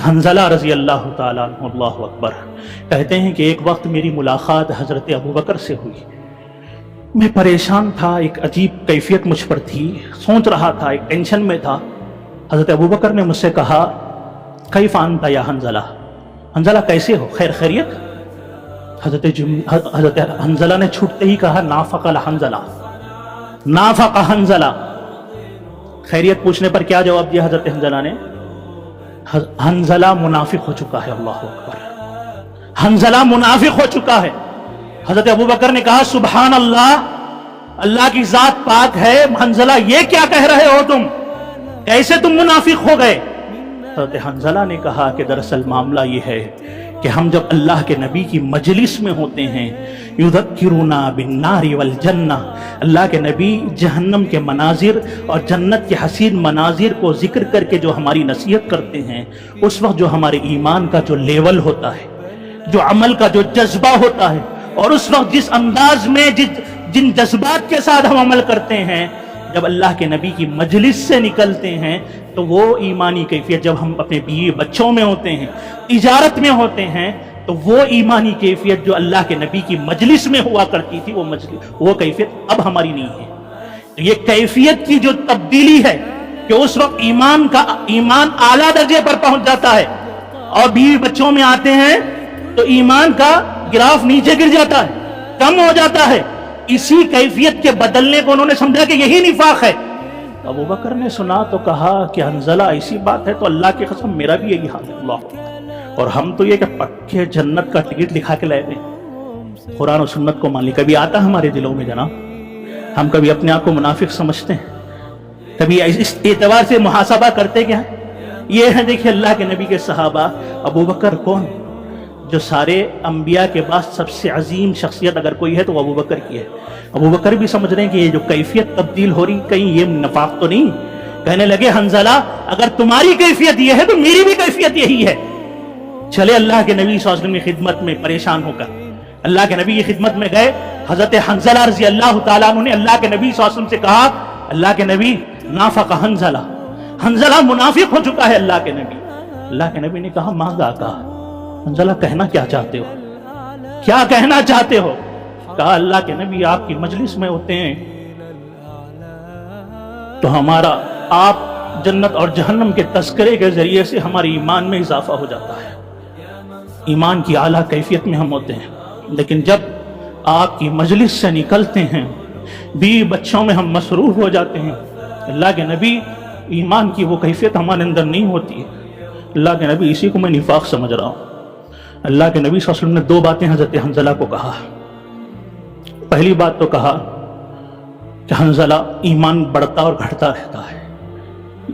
حنظلہ رضی اللہ تعالیٰ عنہ، اللہ اکبر، کہتے ہیں کہ ایک وقت میری ملاقات حضرت ابوبکر سے ہوئی۔ میں پریشان تھا، ایک عجیب کیفیت مجھ پر تھی، سوچ رہا تھا، ایک ٹینشن میں تھا۔ حضرت ابوبکر نے مجھ سے کہا کیف انت یا حنظلہ، حنظلہ کیسے ہو، خیر خیریت؟ حضرت حنظلہ نے چھوٹتے ہی کہا نافق الحنظلہ، نافق حنظلہ۔ خیریت پوچھنے پر کیا جواب دیا حضرت حنظلہ نے؟ حنظلہ منافق ہو چکا ہے۔ اللہ اکبر، حنظلہ منافق ہو چکا ہے۔ حضرت ابوبکر نے کہا سبحان اللہ، اللہ کی ذات پاک ہے، حنظلہ یہ کیا کہہ رہے ہو تم، کیسے تم منافق ہو گئے؟ حضرت حنظلہ نے کہا کہ دراصل معاملہ یہ ہے کہ ہم جب اللہ کے نبی کی مجلس میں ہوتے ہیں، یذکرنا بالنار والجنہ، اللہ کے نبی جہنم کے مناظر اور جنت کے حسین مناظر کو ذکر کر کے جو ہماری نصیحت کرتے ہیں، اس وقت جو ہمارے ایمان کا جو لیول ہوتا ہے، جو عمل کا جو جذبہ ہوتا ہے، اور اس وقت جس انداز میں جن جذبات کے ساتھ ہم عمل کرتے ہیں، جب اللہ کے نبی کی مجلس سے نکلتے ہیں تو وہ ایمانی کیفیت، جب ہم اپنے بیوی بچوں میں ہوتے ہیں، تجارت میں ہوتے ہیں، تو وہ ایمانی کیفیت جو اللہ کے نبی کی مجلس میں ہوا کرتی تھی، وہ کیفیت اب ہماری نہیں ہے۔ تو یہ کیفیت کی جو تبدیلی ہے کہ اس وقت ایمان اعلیٰ درجے پر پہنچ جاتا ہے، اور بیوی بچوں میں آتے ہیں تو ایمان کا گراف نیچے گر جاتا ہے، کم ہو جاتا ہے۔ اسی کیفیت کے بدلنے کو انہوں نے سمجھا کہ یہی نفاق ہے۔ ابو بکر نے سنا تو کہا کہ حنظلہ ایسی بات ہے تو اللہ کی قسم میرا بھی یہی حال ہے، اللہ، اور ہم تو یہ کہ پکے جنت کا ٹکٹ لکھا کے لائے دیں، قرآن و سنت کو مان لی۔ کبھی آتا ہمارے دلوں میں جناب، ہم کبھی اپنے آپ کو منافق سمجھتے ہیں، کبھی اس اعتبار سے محاسبہ کرتے کیا ہیں؟ یہ ہے دیکھیں اللہ کے نبی کے صحابہ، ابو بکر کون، جو سارے انبیاء کے بعد سب سے عظیم شخصیت اگر کوئی ہے تو وہ ابو بکر کی ہے۔ ابو بکر بھی سمجھ رہے ہیں کہ یہ جو کیفیت تبدیل ہو رہی، کہیں یہ نفاق تو نہیں؟ کہنے لگے حنظلہ اگر تمہاری کیفیت یہ ہے تو میری بھی کیفیت یہی ہے۔ چلے اللہ کے نبی صلی اللہ علیہ وسلم کی خدمت میں پریشان ہو کر اللہ کے نبی کی خدمت میں گئے۔ حضرت حنظلہ رضی اللہ تعالیٰ عنہ نے اللہ کے نبی صلی اللہ علیہ وسلم سے کہا اللہ کے نبی نافق حنظلہ، حنظلہ منافق ہو چکا ہے اللہ کے نبی۔ اللہ کے نبی نے کہا ماذا کہا، حنظلہ کہنا کیا چاہتے ہو، کیا کہنا چاہتے ہو؟ کہا اللہ کے نبی آپ کی مجلس میں ہوتے ہیں تو ہمارا آپ جنت اور جہنم کے تذکرے کے ذریعے سے ہمارے ایمان میں اضافہ ہو جاتا ہے، ایمان کی اعلیٰ کیفیت میں ہم ہوتے ہیں، لیکن جب آپ کی مجلس سے نکلتے ہیں، بیوی بچوں میں ہم مصروف ہو جاتے ہیں، اللہ کے نبی ایمان کی وہ کیفیت ہمارے اندر نہیں ہوتی ہے۔ اللہ کے نبی اسی کو میں نفاق سمجھ رہا ہوں۔ اللہ کے نبی صلی اللہ علیہ وسلم نے دو باتیں حضرت حنظلہ کو کہا۔ پہلی بات تو کہا کہ حنظلہ ایمان بڑھتا اور گھٹتا رہتا ہے،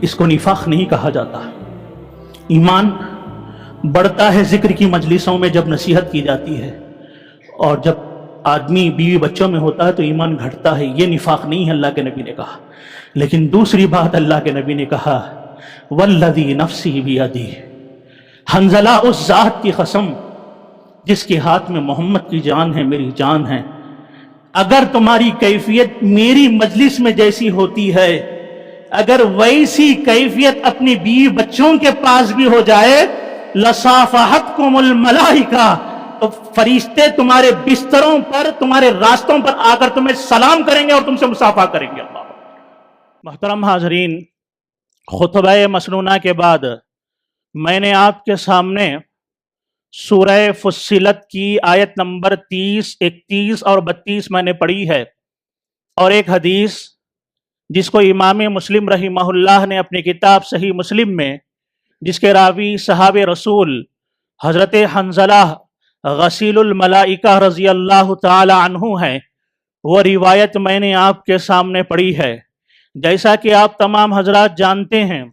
اس کو نفاق نہیں کہا جاتا۔ ایمان بڑھتا ہے ذکر کی مجلسوں میں جب نصیحت کی جاتی ہے، اور جب آدمی بیوی بچوں میں ہوتا ہے تو ایمان گھٹتا ہے، یہ نفاق نہیں ہے، اللہ کے نبی نے کہا۔ لیکن دوسری بات اللہ کے نبی نے کہا والذی نفسی بیدی، حنظلہ اس ذات کی قسم جس کے ہاتھ میں محمد کی جان ہے، میری جان ہے، اگر تمہاری کیفیت میری مجلس میں جیسی ہوتی ہے، اگر ویسی کیفیت اپنی بیوی بچوں کے پاس بھی ہو جائے لصافحتکم الملائکہ، تو فرشتے تمہارے بستروں پر، تمہارے راستوں پر آ کر تمہیں سلام کریں گے اور تم سے مصافحہ کریں گے۔ اللہ محترم حاضرین، خطبہ مسنونہ کے بعد میں نے آپ کے سامنے سورہ فصلت کی آیت نمبر 30، 31 اور 32 میں نے پڑھی ہے، اور ایک حدیث جس کو امام مسلم رحمہ اللہ نے اپنی کتاب صحیح مسلم میں، جس کے راوی صحاب رسول حضرت حنظلہ غسیل الملائکہ رضی اللہ تعالی عنہ ہیں، وہ روایت میں نے آپ کے سامنے پڑھی ہے۔ جیسا کہ آپ تمام حضرات جانتے ہیں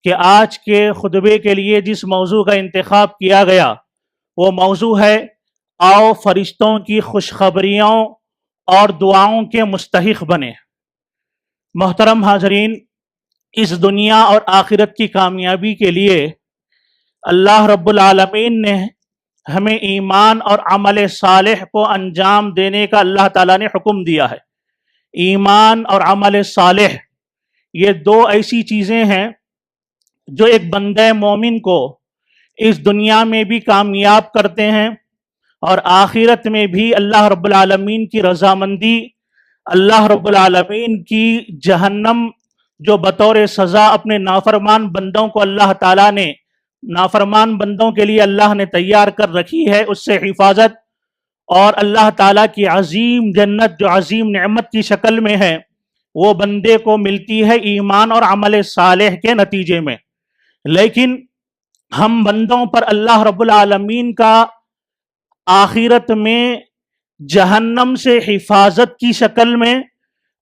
کہ آج کے خطبے کے لیے جس موضوع کا انتخاب کیا گیا وہ موضوع ہے آؤ فرشتوں کی خوشخبریوں اور دعاؤں کے مستحق بنے۔ محترم حاضرین، اس دنیا اور آخرت کی کامیابی کے لیے اللہ رب العالمین نے ہمیں ایمان اور عمل صالح کو انجام دینے کا اللہ تعالیٰ نے حکم دیا ہے۔ ایمان اور عمل صالح یہ دو ایسی چیزیں ہیں جو ایک بندہ مومن کو اس دنیا میں بھی کامیاب کرتے ہیں اور آخرت میں بھی اللہ رب العالمین کی رضامندی، اللہ رب العالمین کی جہنم جو بطور سزا اپنے نافرمان بندوں کو اللہ تعالیٰ نے، نافرمان بندوں کے لیے اللہ نے تیار کر رکھی ہے، اس سے حفاظت، اور اللہ تعالیٰ کی عظیم جنت جو عظیم نعمت کی شکل میں ہے، وہ بندے کو ملتی ہے ایمان اور عمل صالح کے نتیجے میں۔ لیکن ہم بندوں پر اللہ رب العالمین کا آخرت میں جہنم سے حفاظت کی شکل میں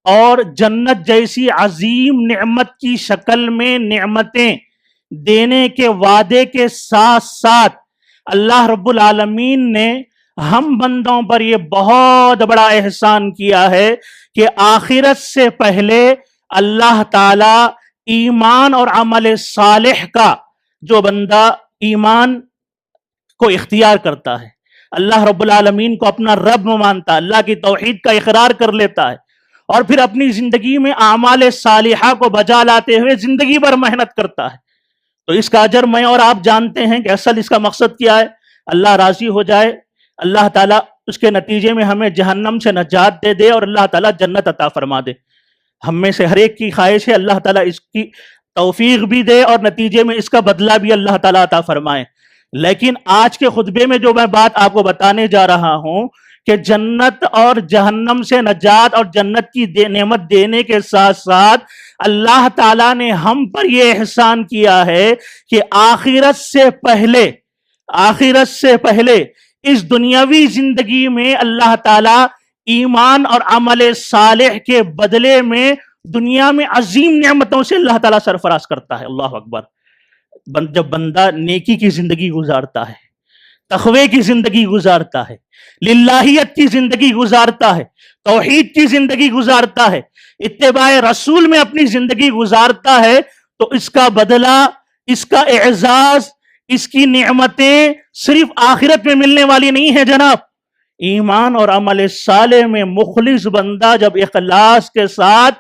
اور جنت جیسی عظیم نعمت کی شکل میں نعمتیں دینے کے وعدے کے ساتھ ساتھ اللہ رب العالمین نے ہم بندوں پر یہ بہت بڑا احسان کیا ہے کہ آخرت سے پہلے اللہ تعالی ایمان اور عمل صالح کا، جو بندہ ایمان کو اختیار کرتا ہے، اللہ رب العالمین کو اپنا رب مانتا ہے، اللہ کی توحید کا اقرار کر لیتا ہے، اور پھر اپنی زندگی میں اعمال صالحہ کو بجا لاتے ہوئے زندگی بھر محنت کرتا ہے، تو اس کا اجر میں اور آپ جانتے ہیں کہ اصل اس کا مقصد کیا ہے، اللہ راضی ہو جائے، اللہ تعالیٰ اس کے نتیجے میں ہمیں جہنم سے نجات دے دے اور اللہ تعالیٰ جنت عطا فرما دے۔ ہم میں سے ہر ایک کی خواہش ہے اللہ تعالیٰ اس کی توفیق بھی دے اور نتیجے میں اس کا بدلہ بھی اللہ تعالیٰ عطا فرمائے۔ لیکن آج کے خطبے میں جو میں بات آپ کو بتانے جا رہا ہوں کہ جنت اور جہنم سے نجات اور جنت کی نعمت دینے کے ساتھ ساتھ اللہ تعالیٰ نے ہم پر یہ احسان کیا ہے کہ آخرت سے پہلے اس دنیاوی زندگی میں اللہ تعالیٰ ایمان اور عمل صالح کے بدلے میں دنیا میں عظیم نعمتوں سے اللہ تعالیٰ سرفراز کرتا ہے۔ اللہ اکبر۔ جب بندہ نیکی کی زندگی گزارتا ہے، تقوی کی زندگی گزارتا ہے، للہیت کی زندگی گزارتا ہے، توحید کی زندگی گزارتا ہے، اتباع رسول میں اپنی زندگی گزارتا ہے، تو اس کا بدلہ، اس کا اعزاز، اس کی نعمتیں صرف آخرت میں ملنے والی نہیں ہے جناب۔ ایمان اور عمل صالح میں مخلص بندہ جب اخلاص کے ساتھ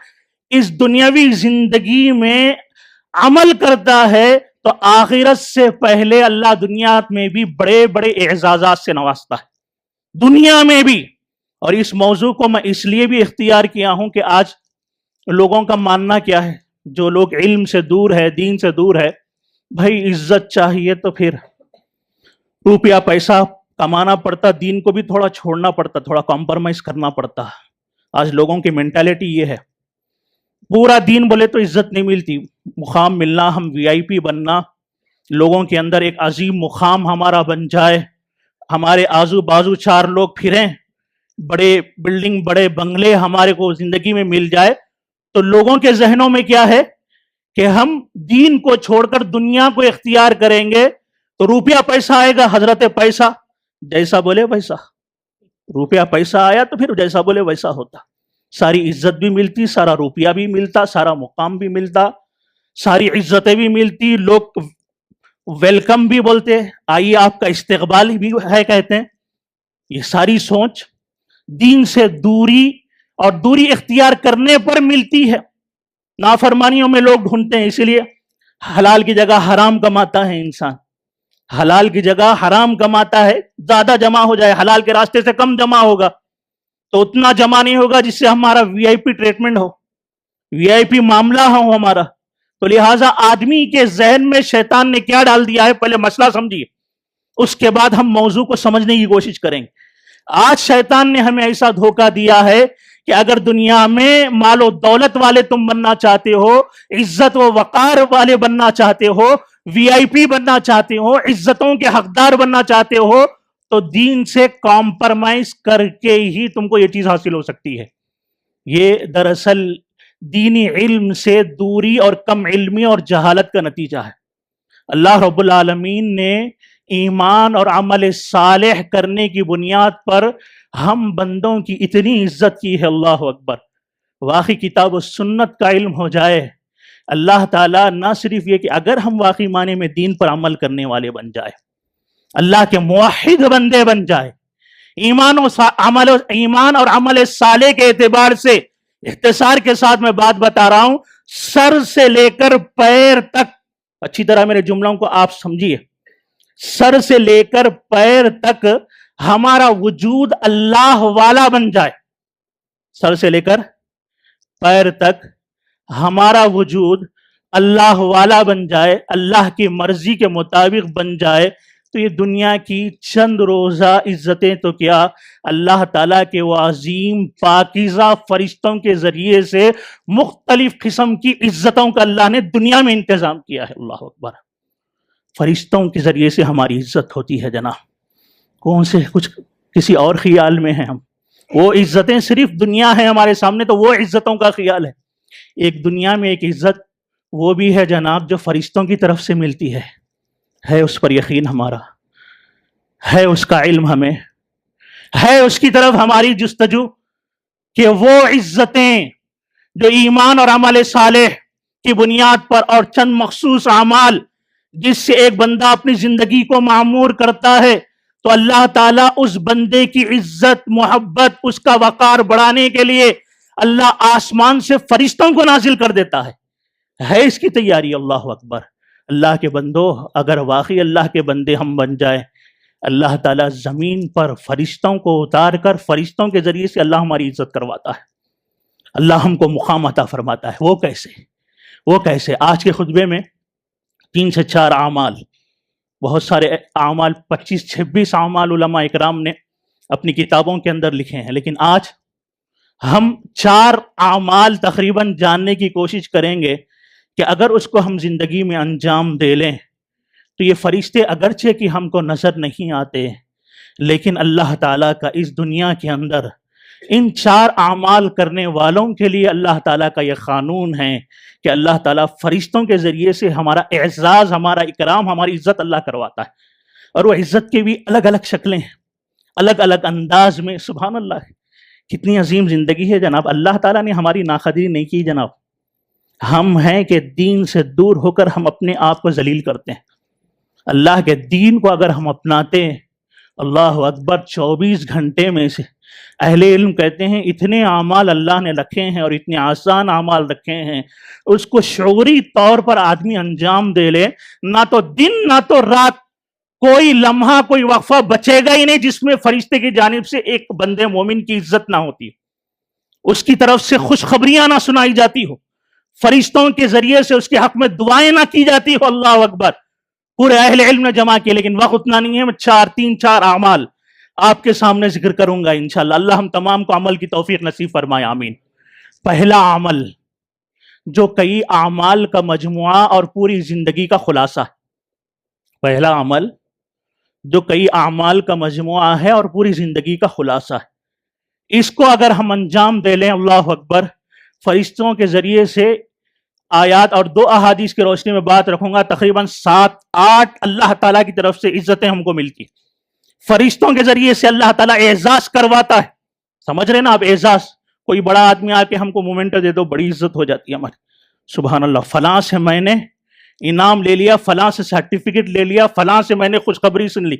اس دنیاوی زندگی میں عمل کرتا ہے تو آخرت سے پہلے اللہ دنیا میں بھی بڑے بڑے اعزازات سے نوازتا ہے، دنیا میں بھی۔ اور اس موضوع کو میں اس لیے بھی اختیار کیا ہوں کہ آج لوگوں کا ماننا کیا ہے، جو لوگ علم سے دور ہے، دین سے دور ہے، بھائی عزت چاہیے تو پھر روپیہ پیسہ کمانا پڑتا، دین کو بھی تھوڑا چھوڑنا پڑتا، تھوڑا کمپرمائز کرنا پڑتا۔ آج لوگوں کی مینٹالٹی یہ ہے، پورا دین بولے تو عزت نہیں ملتی، مقام ملنا، ہم وی آئی پی بننا، لوگوں کے اندر ایک عظیم مقام ہمارا بن جائے، ہمارے آزو بازو چار لوگ پھریں، بڑے بلڈنگ، بڑے بنگلے ہمارے کو زندگی میں مل جائے، تو لوگوں کے ذہنوں میں کیا ہے کہ ہم دین کو چھوڑ کر دنیا کو اختیار کریں گے تو روپیہ پیسہ آئے گا، حضرت پیسہ جیسا بولے ویسا، روپیہ پیسہ آیا تو پھر جیسا بولے ویسا ہوتا، ساری عزت بھی ملتی، سارا روپیہ بھی ملتا، سارا مقام بھی ملتا، ساری عزتیں بھی ملتی، لوگ ویلکم بھی بولتے، آئیے آپ کا استقبال بھی ہے کہتے ہیں۔ یہ ساری سوچ دین سے دوری اور دوری اختیار کرنے پر ملتی ہے۔ نافرمانیوں میں لوگ ڈھونڈتے ہیں، اسی لیے حلال کی جگہ حرام کماتا ہے انسان، حلال کی جگہ حرام کماتا ہے، زیادہ جمع ہو جائے، حلال کے راستے سے کم جمع ہوگا تو اتنا جمع نہیں ہوگا جس سے ہمارا وی آئی پی ٹریٹمنٹ ہو، وی آئی پی معاملہ ہو ہمارا۔ تو لہٰذا آدمی کے ذہن میں شیطان نے کیا ڈال دیا ہے، پہلے مسئلہ سمجھیے، اس کے بعد ہم موضوع کو سمجھنے کی کوشش کریں گے۔ آج شیطان نے ہمیں ایسا دھوکہ دیا ہے کہ اگر دنیا میں مال و دولت والے تم بننا چاہتے ہو، عزت و وقار والے بننا چاہتے ہو، وی آئی پی بننا چاہتے ہو، عزتوں کے حقدار بننا چاہتے ہو، تو دین سے کمپرمائز کر کے ہی تم کو یہ چیز حاصل ہو سکتی ہے۔ یہ دراصل دینی علم سے دوری اور کم علمی اور جہالت کا نتیجہ ہے۔ اللہ رب العالمین نے ایمان اور عمل صالح کرنے کی بنیاد پر ہم بندوں کی اتنی عزت کی ہے، اللہ اکبر۔ واقعی کتاب و سنت کا علم ہو جائے، اللہ تعالیٰ نہ صرف یہ کہ اگر ہم واقعی معنی میں دین پر عمل کرنے والے بن جائے، اللہ کے موحد بندے بن جائے، ایمان اور عمل صالح کے اعتبار سے اختصار کے ساتھ میں بات بتا رہا ہوں، سر سے لے کر پیر تک، اچھی طرح میرے جملوں کو آپ سمجھیے، سر سے لے کر پیر تک ہمارا وجود اللہ والا بن جائے. سر سے لے کر پیر تک ہمارا وجود اللہ والا بن جائے, اللہ کی مرضی کے مطابق بن جائے, تو یہ دنیا کی چند روزہ عزتیں تو کیا, اللہ تعالیٰ کے وہ عظیم پاکیزہ فرشتوں کے ذریعے سے مختلف قسم کی عزتوں کا اللہ نے دنیا میں انتظام کیا ہے. اللہ اکبر. فرشتوں کے ذریعے سے ہماری عزت ہوتی ہے جناب. کون سے کچھ کسی اور خیال میں ہیں ہم؟ وہ عزتیں صرف دنیا ہے ہمارے سامنے, تو وہ عزتوں کا خیال ہے. ایک دنیا میں ایک عزت وہ بھی ہے جناب جو فرشتوں کی طرف سے ملتی ہے اس پر یقین ہمارا, ہے اس کا علم ہمیں, ہے اس کی طرف ہماری جستجو, کہ وہ عزتیں جو ایمان اور عمل صالح کی بنیاد پر اور چند مخصوص اعمال جس سے ایک بندہ اپنی زندگی کو معمور کرتا ہے, تو اللہ تعالیٰ اس بندے کی عزت محبت اس کا وقار بڑھانے کے لیے اللہ آسمان سے فرشتوں کو نازل کر دیتا ہے اس کی تیاری. اللہ اکبر. اللہ کے بندو, اگر واقعی اللہ کے بندے ہم بن جائیں, اللہ تعالیٰ زمین پر فرشتوں کو اتار کر فرشتوں کے ذریعے سے اللہ ہماری عزت کرواتا ہے, اللہ ہم کو مقام عطا فرماتا ہے. وہ کیسے؟ آج کے خطبے میں 3 سے 4 اعمال, بہت سارے اعمال 25-26 اعمال علماء اکرام نے اپنی کتابوں کے اندر لکھے ہیں, لیکن آج ہم 4 اعمال تقریباً جاننے کی کوشش کریں گے کہ اگر اس کو ہم زندگی میں انجام دے لیں تو یہ فرشتے اگرچہ کہ ہم کو نظر نہیں آتے, لیکن اللہ تعالیٰ کا اس دنیا کے اندر ان 4 اعمال کرنے والوں کے لیے اللہ تعالیٰ کا یہ قانون ہے کہ اللہ تعالیٰ فرشتوں کے ذریعے سے ہمارا اعزاز, ہمارا اکرام, ہماری عزت اللہ کرواتا ہے. اور وہ عزت کے بھی الگ الگ شکلیں ہیں, الگ الگ انداز میں. سبحان اللہ, کتنی عظیم زندگی ہے جناب. اللہ تعالیٰ نے ہماری ناقدری نہیں کی جناب. ہم ہیں کہ دین سے دور ہو کر ہم اپنے آپ کو ذلیل کرتے ہیں. اللہ کے دین کو اگر ہم اپناتے ہیں, اللہ اکبر, 24 گھنٹے میں سے اہل علم کہتے ہیں اتنے اعمال اللہ نے رکھے ہیں اور اتنے آسان اعمال رکھے ہیں, اس کو شعوری طور پر آدمی انجام دے لے, نہ تو دن نہ تو رات, کوئی لمحہ کوئی وقفہ بچے گا ہی نہیں جس میں فرشتے کی جانب سے ایک بندے مومن کی عزت نہ ہوتی, اس کی طرف سے خوشخبریاں نہ سنائی جاتی ہو, فرشتوں کے ذریعے سے اس کے حق میں دعائیں نہ کی جاتی ہو. اللہ اکبر. پورے اہل علم نے جمع کیے, لیکن وقت اتنا نہیں ہے. میں 4 اعمال آپ کے سامنے ذکر کروں گا انشاءاللہ. اللہ ہم تمام کو عمل کی توفیق نصیب فرمائے, آمین. پہلا عمل جو کئی اعمال کا مجموعہ اور پوری زندگی کا خلاصہ ہے. پہلا عمل جو کئی اعمال کا مجموعہ ہے اور پوری زندگی کا خلاصہ ہے, اس کو اگر ہم انجام دے لیں, اللہ اکبر, فرشتوں کے ذریعے سے آیات اور 2 احادیث کی روشنی میں بات رکھوں گا, تقریباً 7-8 اللہ تعالیٰ کی طرف سے عزتیں ہم کو ملتی. فرشتوں کے ذریعے سے اللہ تعالیٰ اعزاز کرواتا ہے. سمجھ رہے نا آپ؟ اعزاز, کوئی بڑا آدمی آ کے ہم کو مومنٹ دے دو, بڑی عزت ہو جاتی ہے ہماری. سبحان اللہ, فلاں سے میں نے انعام لے لیا, فلاں سے سرٹیفکیٹ لے لیا, فلاں سے میں نے خوشخبری سن لی.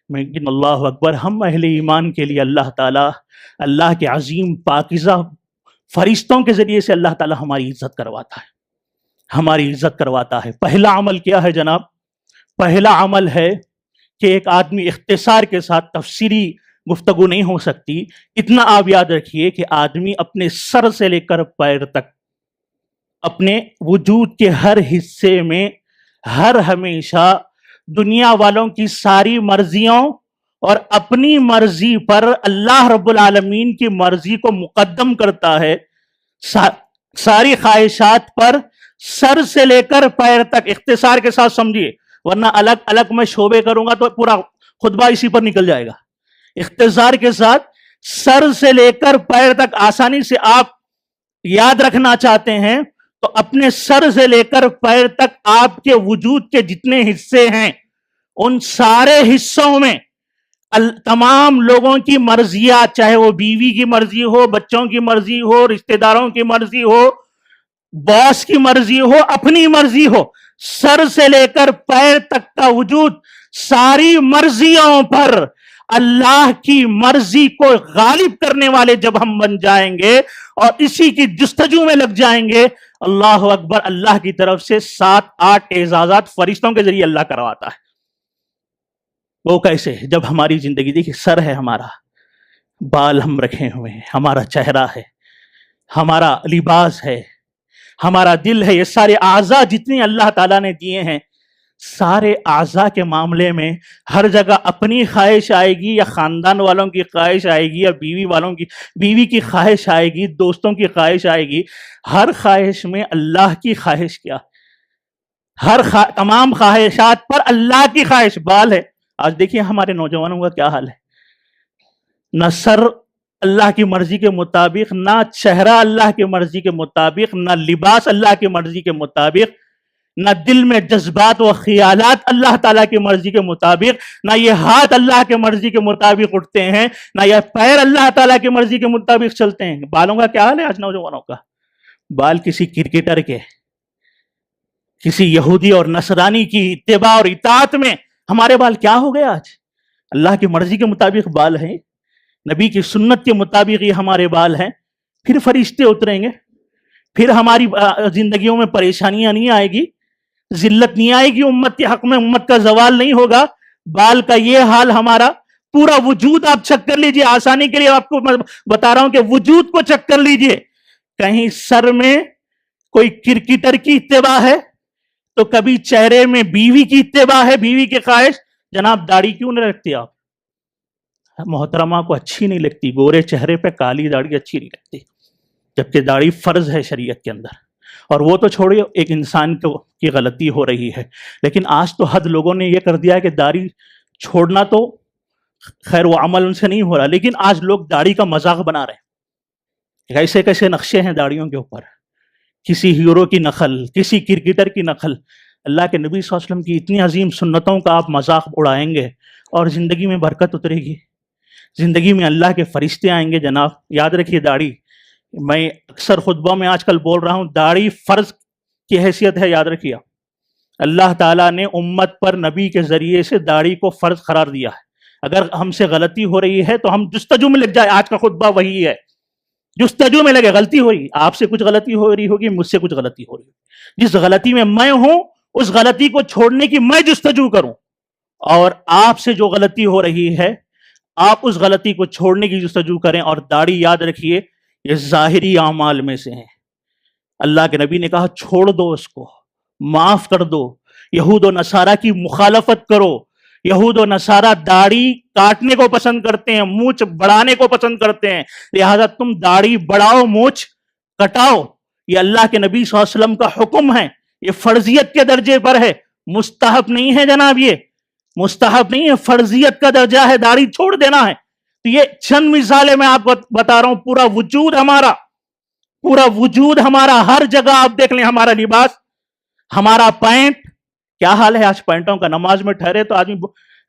لیکن اللہ اکبر, ہم اہل ایمان کے لیے اللہ تعالیٰ, اللہ کے عظیم پاکیزہ فرشتوں کے ذریعے سے اللہ تعالیٰ ہماری عزت کرواتا ہے, ہماری عزت کرواتا ہے. پہلا عمل کیا ہے جناب؟ پہلا عمل ہے کہ ایک آدمی, اختصار کے ساتھ تفصیلی گفتگو نہیں ہو سکتی, اتنا آپ یاد رکھیے کہ آدمی اپنے سر سے لے کر پیر تک اپنے وجود کے ہر حصے میں ہر ہمیشہ دنیا والوں کی ساری مرضیوں اور اپنی مرضی پر اللہ رب العالمین کی مرضی کو مقدم کرتا ہے. ساری خواہشات پر سر سے لے کر پیر تک, اختصار کے ساتھ سمجھیے, ورنہ الگ الگ میں شعبے کروں گا تو پورا خطبہ اسی پر نکل جائے گا. اختصار کے ساتھ سر سے لے کر پیر تک آسانی سے آپ یاد رکھنا چاہتے ہیں تو اپنے سر سے لے کر پیر تک آپ کے وجود کے جتنے حصے ہیں, ان سارے حصوں میں تمام لوگوں کی مرضیات, چاہے وہ بیوی کی مرضی ہو, بچوں کی مرضی ہو, رشتہ داروں کی مرضی ہو, باس کی مرضی ہو, اپنی مرضی ہو, سر سے لے کر پیر تک کا وجود ساری مرضیوں پر اللہ کی مرضی کو غالب کرنے والے جب ہم بن جائیں گے اور اسی کی جستجو میں لگ جائیں گے, اللہ اکبر, اللہ کی طرف سے 7-8 اعزازات فرشتوں کے ذریعے اللہ کرواتا ہے. وہ کیسے؟ جب ہماری زندگی، دیکھیے سر ہے ہمارا، بال ہم رکھے ہوئے ہیں، ہمارا چہرہ ہے، ہمارا لباس ہے، ہمارا دل ہے، یہ سارے اعضاء جتنے اللہ تعالیٰ نے دیے ہیں، سارے اعضاء کے معاملے میں ہر جگہ اپنی خواہش آئے گی یا خاندان والوں کی خواہش آئے گی یا بیوی کی خواہش آئے گی، دوستوں کی خواہش آئے گی؟ ہر خواہش میں اللہ کی خواہش کیا؟ تمام خواہشات پر اللہ کی خواہش بال ہے۔ آج دیکھیے ہمارے نوجوانوں کا کیا حال ہے، نہ سر اللہ کی مرضی کے مطابق، نہ چہرہ اللہ کی مرضی کے مطابق، نہ لباس اللہ کی مرضی کے مطابق، نہ دل میں جذبات و خیالات اللہ تعالیٰ کی مرضی کے مطابق، نہ یہ ہاتھ اللہ کے مرضی کے مطابق اٹھتے ہیں، نہ یہ پیر اللہ تعالیٰ کی مرضی کے مطابق چلتے ہیں۔ بالوں کا کیا حال ہے آج نوجوانوں کا؟ بال کسی کرکٹر کے، کسی یہودی اور نصرانی کی اتباع اور اطاعت میں ہمارے بال کیا ہو گئے آج؟ اللہ کی مرضی کے مطابق بال ہیں، نبی کی سنت کے مطابق یہ ہمارے بال ہیں، پھر فرشتے اتریں گے، پھر ہماری زندگیوں میں پریشانیاں نہیں آئے گی، ذلت نہیں آئے گی، امت کے حق میں امت کا زوال نہیں ہوگا۔ بال کا یہ حال ہمارا، پورا وجود آپ چیک کر لیجئے، آسانی کے لیے آپ کو بتا رہا ہوں کہ وجود کو چیک کر لیجئے، کہیں سر میں کوئی کرکٹر کی اتباع ہے تو کبھی چہرے میں بیوی کی اتباع ہے، بیوی کی خواہش۔ جناب داڑھی کیوں نہیں رکھتے آپ؟ محترمہ کو اچھی نہیں لگتی، گورے چہرے پہ کالی داڑھی اچھی نہیں لگتی، جبکہ داڑھی فرض ہے شریعت کے اندر۔ اور وہ تو چھوڑیے، ایک انسان کی غلطی ہو رہی ہے، لیکن آج تو حد لوگوں نے یہ کر دیا ہے کہ داڑھی چھوڑنا تو خیر وہ عمل ان سے نہیں ہو رہا، لیکن آج لوگ داڑھی کا مذاق بنا رہے ہیں۔ کیسے کیسے نقشے ہیں داڑھیوں کے اوپر، کسی ہیرو کی نقل، کسی کرکٹر کی نقل۔ اللہ کے نبی صلی اللہ علیہ وسلم کی اتنی عظیم سنتوں کا آپ مذاق اڑائیں گے اور زندگی میں برکت اترے گی، زندگی میں اللہ کے فرشتے آئیں گے۔ جناب یاد رکھیے، داڑھی، میں اکثر خطبہ میں آج کل بول رہا ہوں، داڑھی فرض کی حیثیت ہے، یاد رکھیے۔ اللہ تعالیٰ نے امت پر نبی کے ذریعے سے داڑھی کو فرض قرار دیا ہے۔ اگر ہم سے غلطی ہو رہی ہے تو ہم جستجو میں لگ جائے، آج کا خطبہ وہی ہے، جستجو میں لگے۔ غلطی ہو رہی، آپ سے کچھ غلطی ہو رہی ہوگی، مجھ سے کچھ غلطی ہو رہی ہوگی، جس غلطی میں ہوں اس غلطی کو چھوڑنے کی میں جستجو کروں، اور آپ سے جو غلطی ہو رہی ہے آپ اس غلطی کو چھوڑنے کی جستجو کریں۔ اور داڑھی یاد رکھیے یہ ظاہری اعمال میں سے ہیں۔ اللہ کے نبی نے کہا چھوڑ دو اس کو، معاف کر دو۔ یہود و نصارہ کی مخالفت کرو، یہود و نصارہ داڑھی کاٹنے کو پسند کرتے ہیں، مونچھ بڑھانے کو پسند کرتے ہیں، لہذا تم داڑھی بڑھاؤ، مونچھ کٹاؤ۔ یہ اللہ کے نبی صلی اللہ علیہ وسلم کا حکم ہے، یہ فرضیت کے درجے پر ہے، مستحب نہیں ہے جناب، یہ مستحب نہیں ہے، فرضیت کا درجہ ہے، داڑھی چھوڑ دینا ہے۔ تو یہ چند مثالیں میں آپ کو بتا رہا ہوں، پورا وجود ہمارا ہر جگہ آپ دیکھ لیں، ہمارا لباس، ہمارا پینٹ، کیا حال ہے آج پینٹوں کا؟ نماز میں ٹھہرے تو آدمی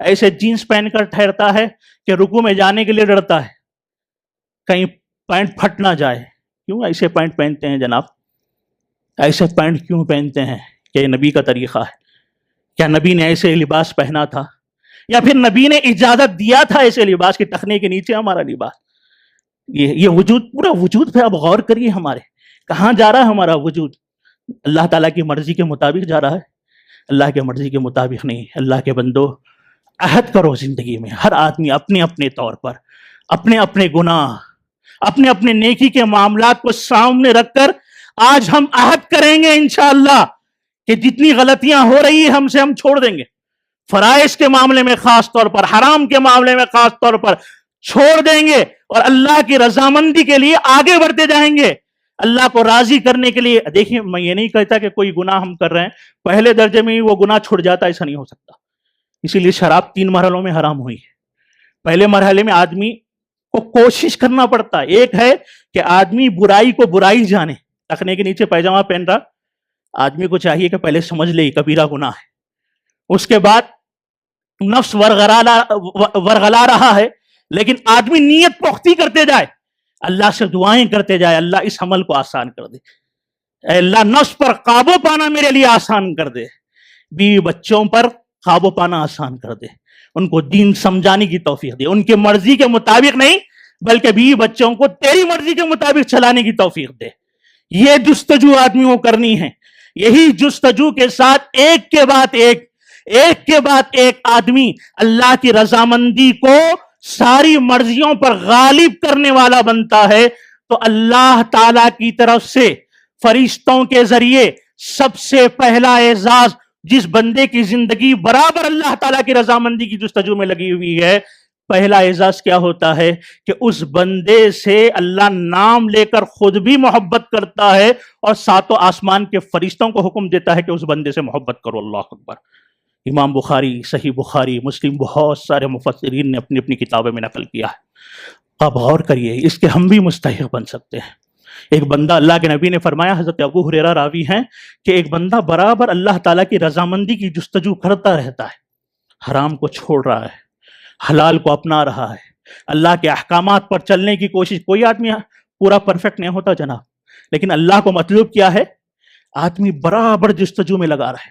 ایسے جینس پہن کر ٹھہرتا ہے کہ رکوع میں جانے کے لیے ڈرتا ہے کہیں پینٹ پھٹ نہ جائے۔ کیوں ایسے پینٹ پہنتے ہیں جناب؟ ایسے پینٹ کیوں پہنتے ہیں؟ کہ یہ نبی کا طریقہ ہے؟ کیا نبی نے ایسے لباس پہنا تھا؟ یا پھر نبی نے اجازت دیا تھا ایسے لباس کی؟ ٹخنے کے نیچے ہمارا لباس، یہ وجود، پورا وجود پہ آپ غور کریے، ہمارے کہاں جا رہا ہے ہمارا وجود؟ اللہ تعالیٰ کی مرضی کے مطابق جا رہا ہے؟ اللہ کے مرضی کے مطابق نہیں۔ اللہ کے بندو، عہد کرو زندگی میں، ہر آدمی اپنے اپنے طور پر اپنے اپنے گناہ، اپنے اپنے نیکی کے معاملات کو سامنے رکھ کر آج ہم عہد کریں گے انشاءاللہ کہ جتنی غلطیاں ہو رہی ہیں ہم سے ہم چھوڑ دیں گے، فرائض کے معاملے میں خاص طور پر، حرام کے معاملے میں خاص طور پر چھوڑ دیں گے، اور اللہ کی رضامندی کے لیے آگے بڑھتے جائیں گے، اللہ کو راضی کرنے کے لیے۔ دیکھیں میں یہ نہیں کہتا کہ کوئی گناہ ہم کر رہے ہیں پہلے درجے میں ہی وہ گناہ چھوڑ جاتا، ایسا نہیں ہو سکتا۔ اسی لیے شراب 3 مرحلوں میں حرام ہوئی ہے۔ پہلے مرحلے میں آدمی کو کوشش کرنا پڑتا ہے، ایک ہے کہ آدمی برائی کو برائی جانے، ٹخنے کے نیچے پیجامہ پہن رہا، آدمی کو چاہیے کہ پہلے سمجھ لے کبیرہ گناہ ہے، اس کے بعد نفس ورغلا رہا ہے، لیکن آدمی نیت پختہ کرتے جائے، اللہ سے دعائیں کرتے جائے، اللہ اس عمل کو آسان کر دے، اے اللہ نفس پر قابو پانا میرے لیے آسان کر دے، بیوی بچوں پر قابو پانا آسان کر دے، ان کو دین سمجھانے کی توفیق دے، ان کے مرضی کے مطابق نہیں بلکہ بیوی بچوں کو تیری مرضی کے مطابق چلانے کی توفیق دے۔ یہ جستجو آدمیوں کو کرنی ہے، یہی جستجو کے ساتھ ایک کے بعد ایک ایک کے بعد ایک آدمی اللہ کی رضامندی کو ساری مرضیوں پر غالب کرنے والا بنتا ہے تو اللہ تعالی کی طرف سے فرشتوں کے ذریعے سب سے پہلا اعزاز جس بندے کی زندگی برابر اللہ تعالیٰ کی رضامندی کی جستجو میں لگی ہوئی ہے، پہلا اعزاز کیا ہوتا ہے کہ اس بندے سے اللہ نام لے کر خود بھی محبت کرتا ہے اور ساتوں آسمان کے فرشتوں کو حکم دیتا ہے کہ اس بندے سے محبت کرو۔ اللہ اکبر۔ امام بخاری، صحیح بخاری، مسلم، بہت سارے مفسرین نے اپنی اپنی کتابوں میں نقل کیا ہے۔ آپ غور کریے، اس کے ہم بھی مستحق بن سکتے ہیں۔ ایک بندہ، اللہ کے نبی نے فرمایا، حضرت ابو ہریرہ راوی ہیں، کہ ایک بندہ برابر اللہ تعالیٰ کی رضامندی کی جستجو کرتا رہتا ہے، حرام کو چھوڑ رہا ہے، حلال کو اپنا رہا ہے، اللہ کے احکامات پر چلنے کی کوشش۔ کوئی آدمی پورا پرفیکٹ نہیں ہوتا جناب، لیکن اللہ کو مطلوب کیا ہے؟ آدمی برابر جستجو میں لگا رہے،